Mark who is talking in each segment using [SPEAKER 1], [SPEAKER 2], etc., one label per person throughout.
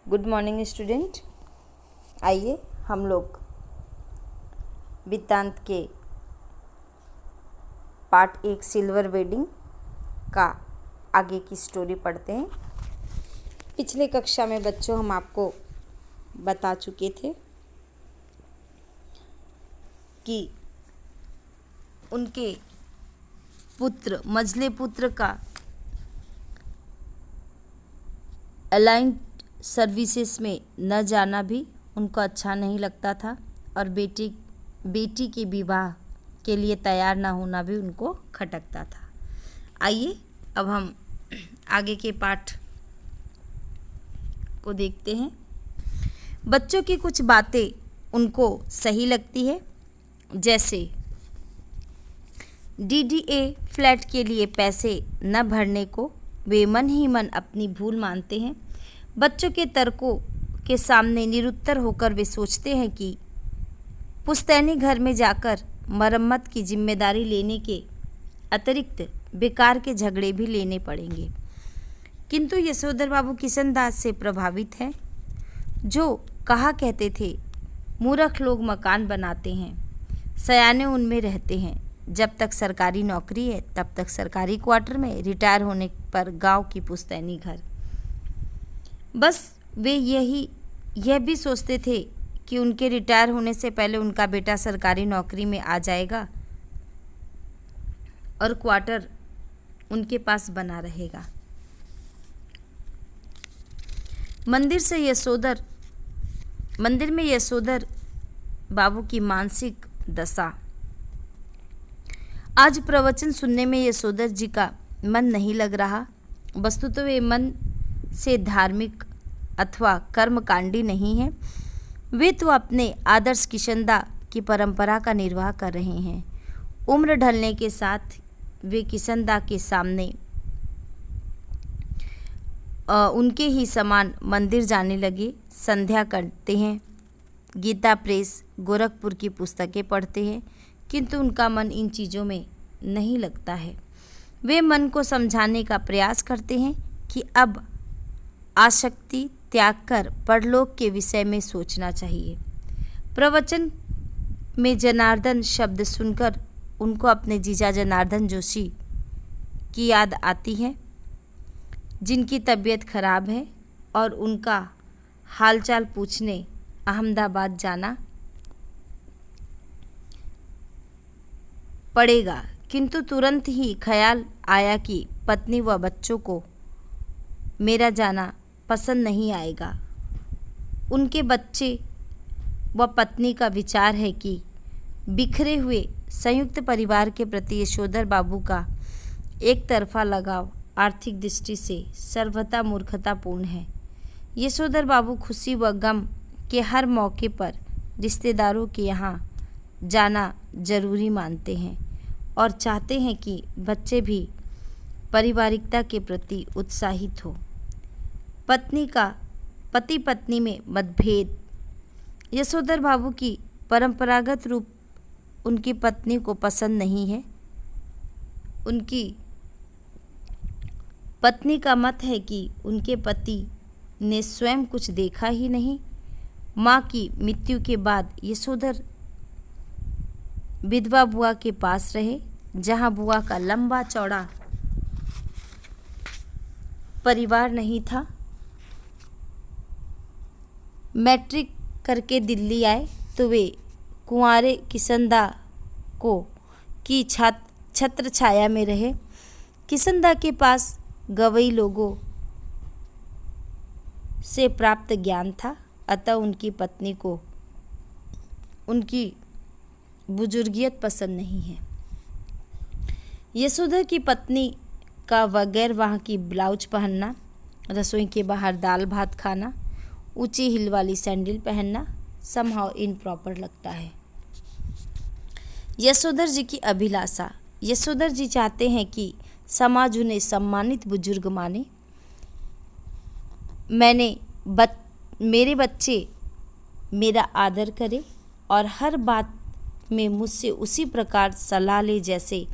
[SPEAKER 1] Good morning student. आइए हम लोग वृत्तांत के पार्ट 1 सिल्वर वेडिंग का आगे की स्टोरी पढ़ते हैं। पिछले कक्षा में बच्चों हम आपको बता चुके थे कि उनके पुत्र मझले पुत्र का अलाइंड सर्विसेज में न जाना भी उनको अच्छा नहीं लगता था और बेटी के विवाह के लिए तैयार ना होना भी उनको खटकता था। आइए अब हम आगे के पाठ को देखते हैं। बच्चों की कुछ बातें उनको सही लगती है, जैसे डीडीए फ्लैट के लिए पैसे न भरने को वे मन ही मन अपनी भूल मानते हैं। बच्चों के तर्कों के सामने निरुत्तर होकर वे सोचते हैं कि पुश्तैनी घर में जाकर मरम्मत की जिम्मेदारी लेने के अतिरिक्त बेकार के झगड़े भी लेने पड़ेंगे। किंतु यशोधर बाबू किशनदास से प्रभावित हैं, जो कहा करते थे मूर्ख लोग मकान बनाते हैं, सयाने उनमें रहते हैं। जब तक सरकारी नौकरी है तब तक सरकारी क्वार्टर में, रिटायर होने पर गांव की पुश्तैनी घर। बस वे यह भी सोचते थे कि उनके रिटायर होने से पहले उनका बेटा सरकारी नौकरी में आ जाएगा और क्वार्टर उनके पास बना रहेगा। मंदिर में यशोधर बाबू की मानसिक दशा। आज प्रवचन सुनने में यशोधर जी का मन नहीं लग रहा। वस्तुतः वे मन से धार्मिक अथवा कर्मकांडी नहीं हैं। वे तो अपने आदर्श किशनदा की परंपरा का निर्वाह कर रहे हैं। उम्र ढलने के साथ वे किशनदा के सामने उनके ही समान मंदिर जाने लगे, संध्या करते हैं, गीता प्रेस गोरखपुर की पुस्तकें पढ़ते हैं, किंतु उनका मन इन चीज़ों में नहीं लगता है। वे मन को समझाने का प्रयास करते हैं कि अब आसक्ति त्याग कर परलोक के विषय में सोचना चाहिए। प्रवचन में जनार्दन शब्द सुनकर उनको अपने जीजा जनार्दन जोशी की याद आती है, जिनकी तबीयत खराब है और उनका हालचाल पूछने अहमदाबाद जाना पड़ेगा। किंतु तुरंत ही ख्याल आया कि पत्नी व बच्चों को मेरा जाना पसंद नहीं आएगा। उनके बच्चे व पत्नी का विचार है कि बिखरे हुए संयुक्त परिवार के प्रति यशोधर बाबू का एक तरफा लगाव आर्थिक दृष्टि से सर्वथा मूर्खतापूर्ण है। यशोधर बाबू खुशी व गम के हर मौके पर रिश्तेदारों के यहाँ जाना जरूरी मानते हैं और चाहते हैं कि बच्चे भी पारिवारिकता के प्रति उत्साहित हो। पति पत्नी में मतभेद। यशोधर बाबू की परंपरागत रूप उनकी पत्नी को पसंद नहीं है। उनकी पत्नी का मत है कि उनके पति ने स्वयं कुछ देखा ही नहीं। माँ की मृत्यु के बाद यशोधर विधवा बुआ के पास रहे, जहाँ बुआ का लंबा चौड़ा परिवार नहीं था। मैट्रिक करके दिल्ली आए तो वे कुंवारे किशनदा की छत्र छाया में रहे। किशनदा के पास गवई लोगों से प्राप्त ज्ञान था, अतः उनकी पत्नी को उनकी बुजुर्गियत पसंद नहीं है। यशोधर की पत्नी का वगैर वहाँ की ब्लाउज पहनना, रसोई के बाहर दाल भात खाना, ऊंची हिल वाली सैंडल पहनना समहाउ इनप्रॉपर लगता है। यशोधर जी की अभिलाषा। यशोधर जी चाहते हैं कि समाज उन्हें सम्मानित बुजुर्ग माने। मेरे बच्चे मेरा आदर करे और हर बात में मुझसे उसी प्रकार सलाह ले जैसे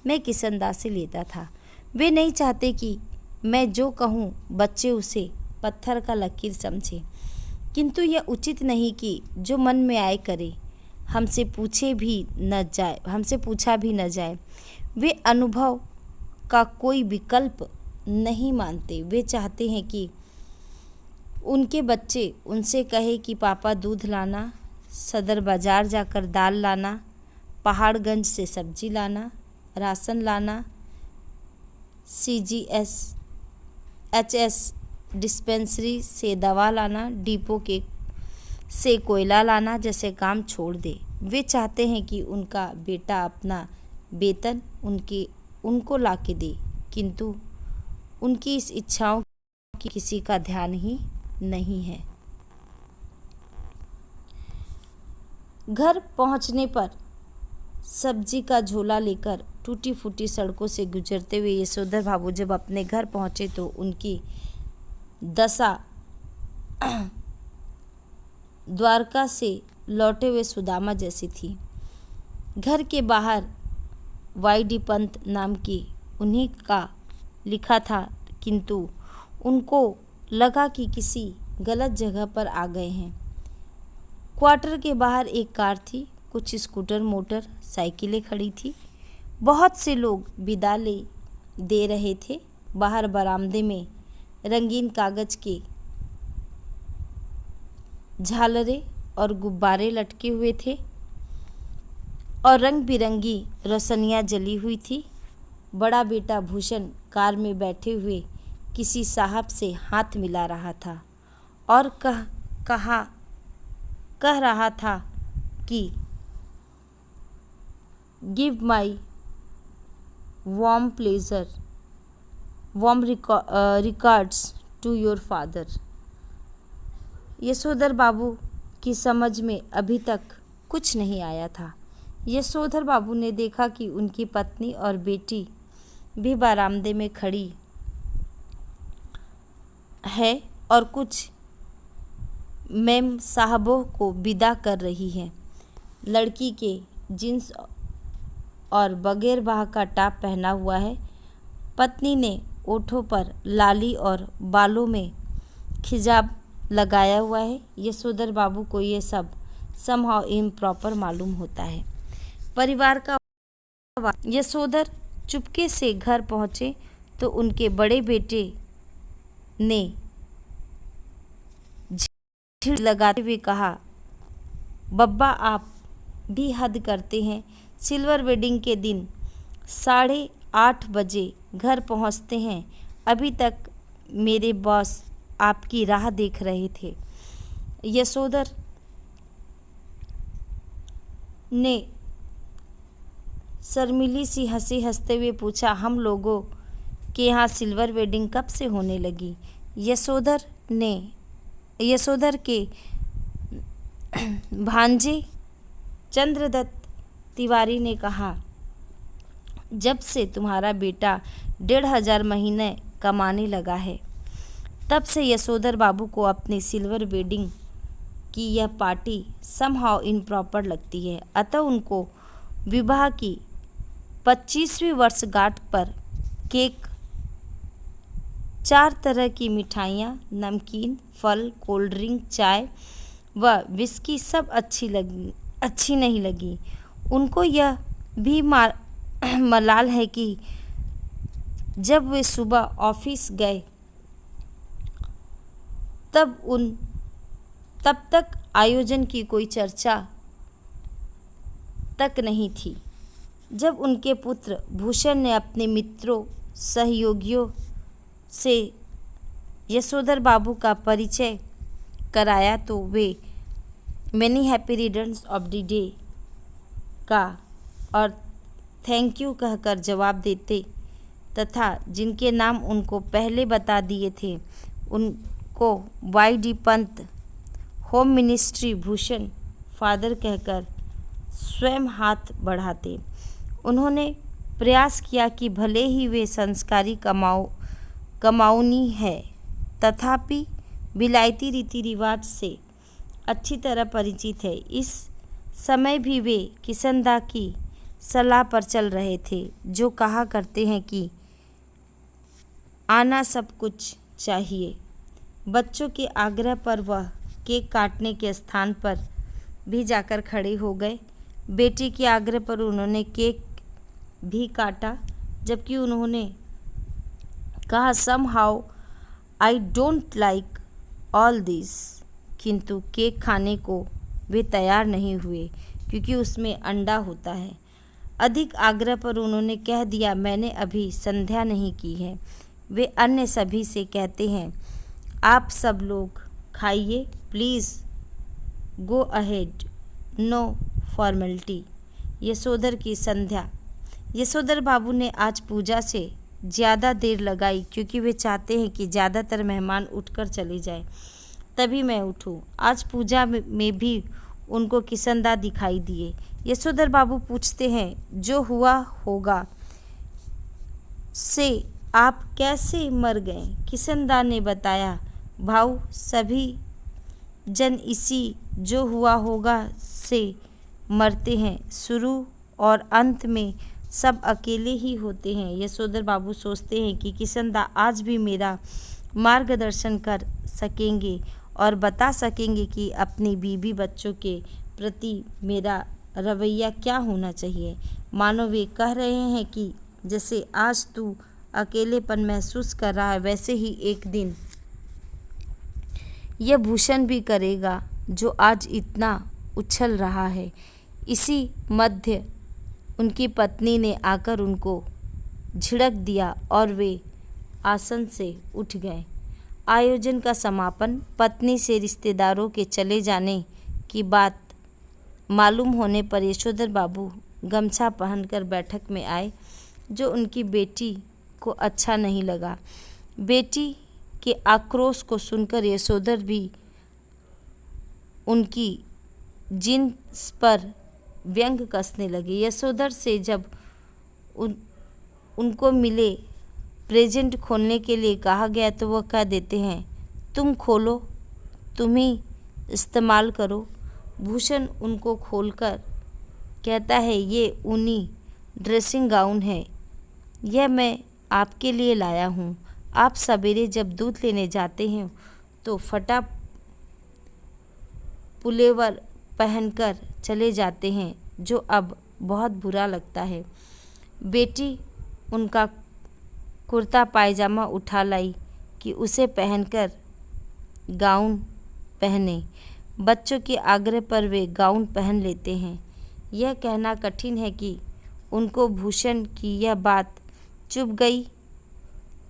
[SPEAKER 1] मैं किशनदा से लेता था। वे नहीं चाहते कि मैं जो कहूँ बच्चे उसे पत्थर का लकीर समझे, किंतु यह उचित नहीं कि जो मन में आए करे, हमसे पूछा भी न जाए। वे अनुभव का कोई विकल्प नहीं मानते। वे चाहते हैं कि उनके बच्चे उनसे कहे कि पापा दूध लाना, सदर बाज़ार जाकर दाल लाना, पहाड़गंज से सब्जी लाना, राशन लाना, CGHS डिस्पेंसरी से दवा लाना, डिपो से कोयला लाना जैसे काम छोड़ दे। वे चाहते हैं कि उनका बेटा अपना वेतन उनको ला के दे, किंतु उनकी इस इच्छाओं की किसी का ध्यान ही नहीं है। घर पहुंचने पर सब्जी का झोला लेकर टूटी फूटी सड़कों से गुजरते हुए यशोधर बाबू जब अपने घर पहुंचे तो उनकी दशा द्वारका से लौटे हुए सुदामा जैसी थी। घर के बाहर YD पंत नाम की उन्हीं का लिखा था, किंतु उनको लगा कि किसी गलत जगह पर आ गए हैं। क्वार्टर के बाहर एक कार थी, कुछ स्कूटर मोटर साइकिलें खड़ी थी। बहुत से लोग विदा दे रहे थे। बाहर बरामदे में रंगीन कागज के झालरें और गुब्बारे लटके हुए थे और रंग बिरंगी रोशनियां जली हुई थी। बड़ा बेटा भूषण कार में बैठे हुए किसी साहब से हाथ मिला रहा था और कह रहा था कि give my warm records to your father. Yashodhar Babu की समझ में अभी तक कुछ नहीं आया था। यशोधर बाबू ने देखा कि उनकी पत्नी और बेटी भी बरामदे में खड़ी है और कुछ मेम साहबों को विदा कर रही है। लड़की के जींस और बगैर बाह का टॉप पहना हुआ है। पत्नी ने ओठों पर लाली और बालों में खिजाब लगाया हुआ है। यशोधर बाबू को ये सब समहाउ इम्प्रॉपर मालूम होता है। परिवार का यशोधर चुपके से घर पहुँचे तो उनके बड़े बेटे ने झिड़ लगाते हुए कहा, बब्बा आप भी हद करते हैं। सिल्वर वेडिंग के दिन 8:30 बजे घर पहुंचते हैं। अभी तक मेरे बॉस आपकी राह देख रहे थे। यशोधर ने शर्मीली सी हंसी हंसते हुए पूछा, हम लोगों के यहाँ सिल्वर वेडिंग कब से होने लगी? यशोधर के भांजे चंद्रदत्त तिवारी ने कहा, जब से तुम्हारा बेटा 1,500 महीने कमाने लगा है तब से यशोधर बाबू को अपनी सिल्वर वेडिंग की यह पार्टी समहाउ इम्प्रॉपर लगती है। अतः उनको विवाह की 25वीं वर्षगांठ पर केक, 4 तरह की मिठाइयाँ, नमकीन, फल, कोल्ड ड्रिंक, चाय व विस्की सब अच्छी नहीं लगी। उनको यह भी मलाल है कि जब वे सुबह ऑफिस गए तब तक आयोजन की कोई चर्चा तक नहीं थी। जब उनके पुत्र भूषण ने अपने मित्रों सहयोगियों से यशोधर बाबू का परिचय कराया तो वे many happy returns of the day का और थैंक यू कहकर जवाब देते तथा जिनके नाम उनको पहले बता दिए थे उनको YD Pant, home ministry Bhushan father कहकर स्वयं हाथ बढ़ाते। उन्होंने प्रयास किया कि भले ही वे संस्कारी कमाऊनी है, तथापि विलायती रीति रिवाज से अच्छी तरह परिचित है। इस समय भी वे किशनदा की सलाह पर चल रहे थे, जो कहा करते हैं कि आना सब कुछ चाहिए, बच्चों के आग्रह पर वह केक काटने के स्थान पर भी जाकर खड़े हो गए। बेटी के आग्रह पर उन्होंने केक भी काटा, जबकि उन्होंने कहा somehow I don't like all this, किंतु केक खाने को वे तैयार नहीं हुए क्योंकि उसमें अंडा होता है। अधिक आग्रह पर उन्होंने कह दिया मैंने अभी संध्या नहीं की है। वे अन्य सभी से कहते हैं आप सब लोग खाइए, please go ahead, no formality. Yashodhar की संध्या। यशोधर बाबू ने आज पूजा से ज़्यादा देर लगाई क्योंकि वे चाहते हैं कि ज़्यादातर मेहमान उठकर चले जाएं, तभी मैं उठूं। आज पूजा में भी उनको किसनदा दिखाई दिए। यशोधर बाबू पूछते हैं जो हुआ होगा से आप कैसे मर गए? किसनदा ने बताया भाऊ सभी जन इसी जो हुआ होगा से मरते हैं, शुरू और अंत में सब अकेले ही होते हैं। यशोधर बाबू सोचते हैं कि किसनदा आज भी मेरा मार्गदर्शन कर सकेंगे और बता सकेंगे कि अपनी बीवी बच्चों के प्रति मेरा रवैया क्या होना चाहिए। मानो वे कह रहे हैं कि जैसे आज तू अकेलेपन महसूस कर रहा है, वैसे ही एक दिन यह भूषण भी करेगा जो आज इतना उछल रहा है। इसी मध्य उनकी पत्नी ने आकर उनको झिड़क दिया और वे आसन से उठ गए। आयोजन का समापन। पत्नी से रिश्तेदारों के चले जाने की बात मालूम होने पर यशोधर बाबू गमछा पहनकर बैठक में आए, जो उनकी बेटी को अच्छा नहीं लगा। बेटी के आक्रोश को सुनकर यशोधर भी उनकी जींस पर व्यंग कसने लगे। यशोधर से जब उनको मिले प्रेजेंट खोलने के लिए कहा गया तो वह कह देते हैं तुम खोलो, तुम ही इस्तेमाल करो। भूषण उनको खोलकर कहता है ये ऊनी ड्रेसिंग गाउन है, यह मैं आपके लिए लाया हूँ। आप सवेरे जब दूध लेने जाते हैं तो फटा पुलेवर पहनकर चले जाते हैं, जो अब बहुत बुरा लगता है। बेटी उनका कुर्ता पायजामा उठा लाई कि उसे पहनकर गाउन पहने। बच्चों के आग्रह पर वे गाउन पहन लेते हैं। यह कहना कठिन है कि उनको भूषण की यह बात चुभ गई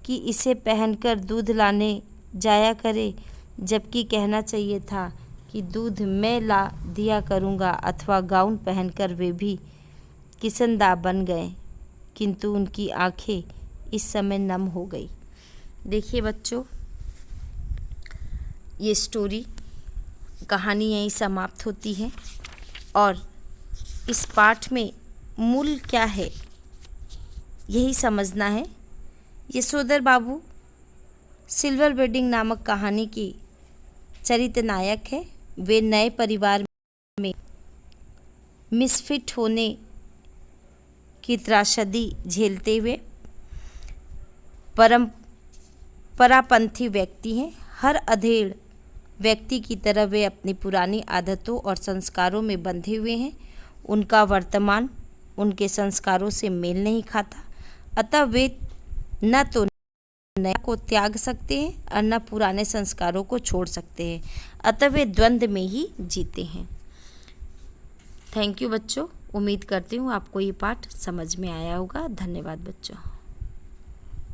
[SPEAKER 1] कि इसे पहनकर दूध लाने जाया करे, जबकि कहना चाहिए था कि दूध मैं ला दिया करूँगा, अथवा गाउन पहनकर वे भी किसनदा बन गए। किंतु उनकी आंखें इस समय नम हो गई। देखिए बच्चों, ये स्टोरी कहानी यहीं समाप्त होती है और इस पाठ में मूल क्या है यही समझना है। यशोधर बाबू सिल्वर वेडिंग नामक कहानी की चरित्र नायक है। वे नए परिवार में मिसफिट होने की त्रासदी झेलते हुए परापंथी व्यक्ति हैं। हर अधेड़ व्यक्ति की तरह वे अपनी पुरानी आदतों और संस्कारों में बंधे हुए हैं। उनका वर्तमान उनके संस्कारों से मेल नहीं खाता, अतः वे न तो नया को त्याग सकते हैं और न पुराने संस्कारों को छोड़ सकते हैं, अतः वे द्वंद्व में ही जीते हैं। थैंक यू बच्चों, उम्मीद करती हूँ आपको ये पाठ समझ में आया होगा। धन्यवाद बच्चों।